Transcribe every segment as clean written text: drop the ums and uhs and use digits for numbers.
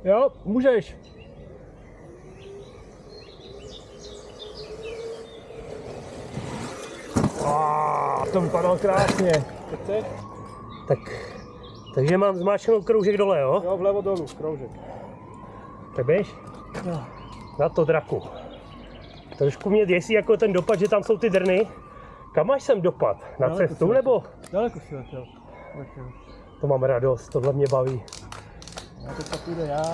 Jo, můžeš. To vypadalo krásně. Takže mám zmáčknout kroužek dole, jo? Jo, vlevo dolů, kroužek. Tak běž. Na to draku. Trošku mě děsí jako ten dopad, že tam jsou ty drny. Kam máš sem dopad? Na Daleko cestu si nebo? Daleko si letěl. To mám radost, tohle mě baví. A teď půjde já.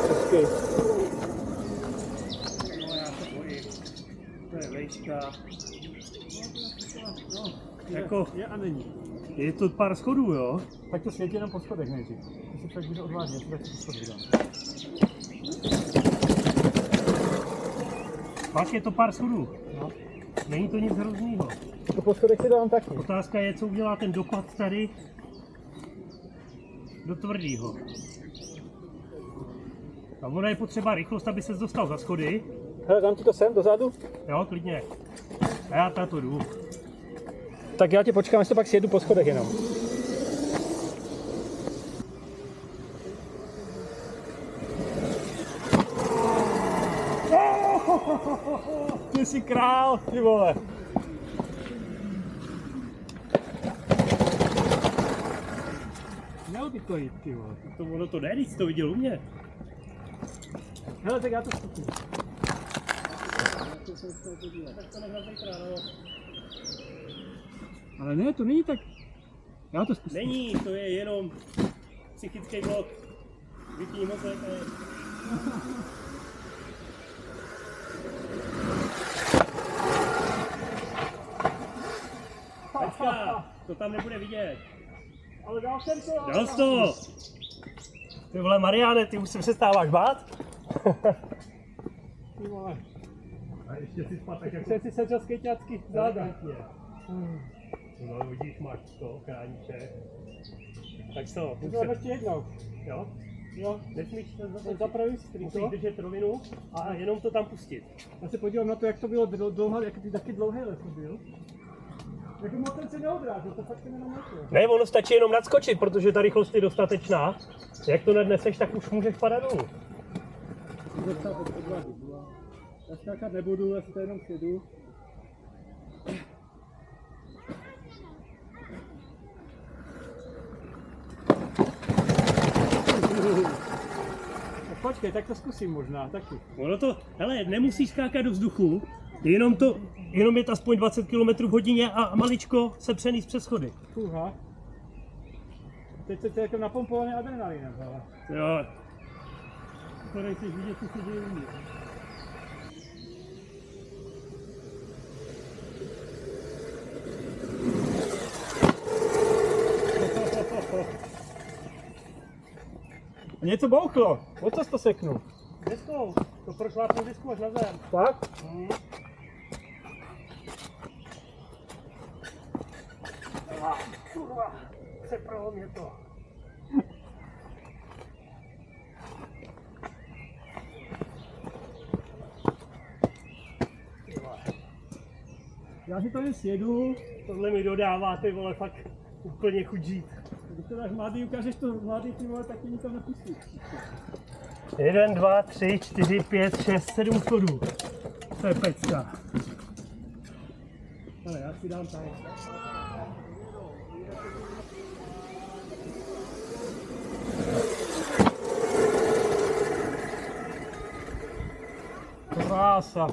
Hezky. No já se bojím. To je vejška. No, Jako, je a není. je to pár schodů, jo? Tak to světí jenom po schodech nejdřív. Když se člověk bude odvážet, tak to schody dám. Pak je to pár schodů. No. Není to nic hroznýho. To po schodech si dám taky. Otázka je, co udělá ten dopad tady do tvrdýho. A ono je potřeba rychlost, aby ses dostal za schody. Hele, dám ti to sem, dozadu. Jo, klidně. A já tato jdu. Tak já tě počkám, až to pak sjedu po schodech jenom. Ty jsi král, ty vole. Měl by to jít, ty vole. Ono to jde, když jsi to viděl u mě. Hele, tak já to zkusím. Ale ne, to není tak. Já to zkusím. Není, to je jenom psychický blok. Vypni mozek a je. Počka, to tam nebude vidět. Ale dal jsem to. Dal jsi to! Ty vole Mariáne, ty už se přestáváš bát? Ty vole. A ještě si spát tak jako... Jsem si seděl skejťácky záda. No vidíš, máš to, kráníče. Tak co? To je ještě jednou. Jo? Jo. Nesmíš Za pravý strýko. musíš držet rovinu a jenom to tam pustit. Já se podívám na to, jak to bylo dlouhé, jak ty taky dlouhé les to byl. Jak motor se neodrážel, to fakt jenom motor. Ne, ono stačí jenom nadskočit, protože ta rychlost je dostatečná. Jak to nadneseš, tak už můžeš padat dolů. Já skákat nebudu, já si to jenom sjedu. Tak počkej, tak to zkusím možná, taky. Ono to, hele, nemusíš skákat do vzduchu, jenom je to aspoň 20 km v hodině a maličko se přenést přes schody. Fůha. Teď se to jako napompovaný adrenalinem, hele. Jo. To nechceš vidět, co se děje u mě. A něco bouchlo, o co jsi to seknul? Deskou, to prošlápnu desku až na zem. Tak? Kurva, přepralo mě to. Já si to jen sjedu. Tohle mi dodává, ty vole, fakt úplně chuť žít. Když to dáš mladý, ukážeš to mladý, ty vole, tak tě nikam nepustí. 1, 2, 3, 4, 5, 6, 7 schodů. To je pecka. Ale já si dám tady. Krása.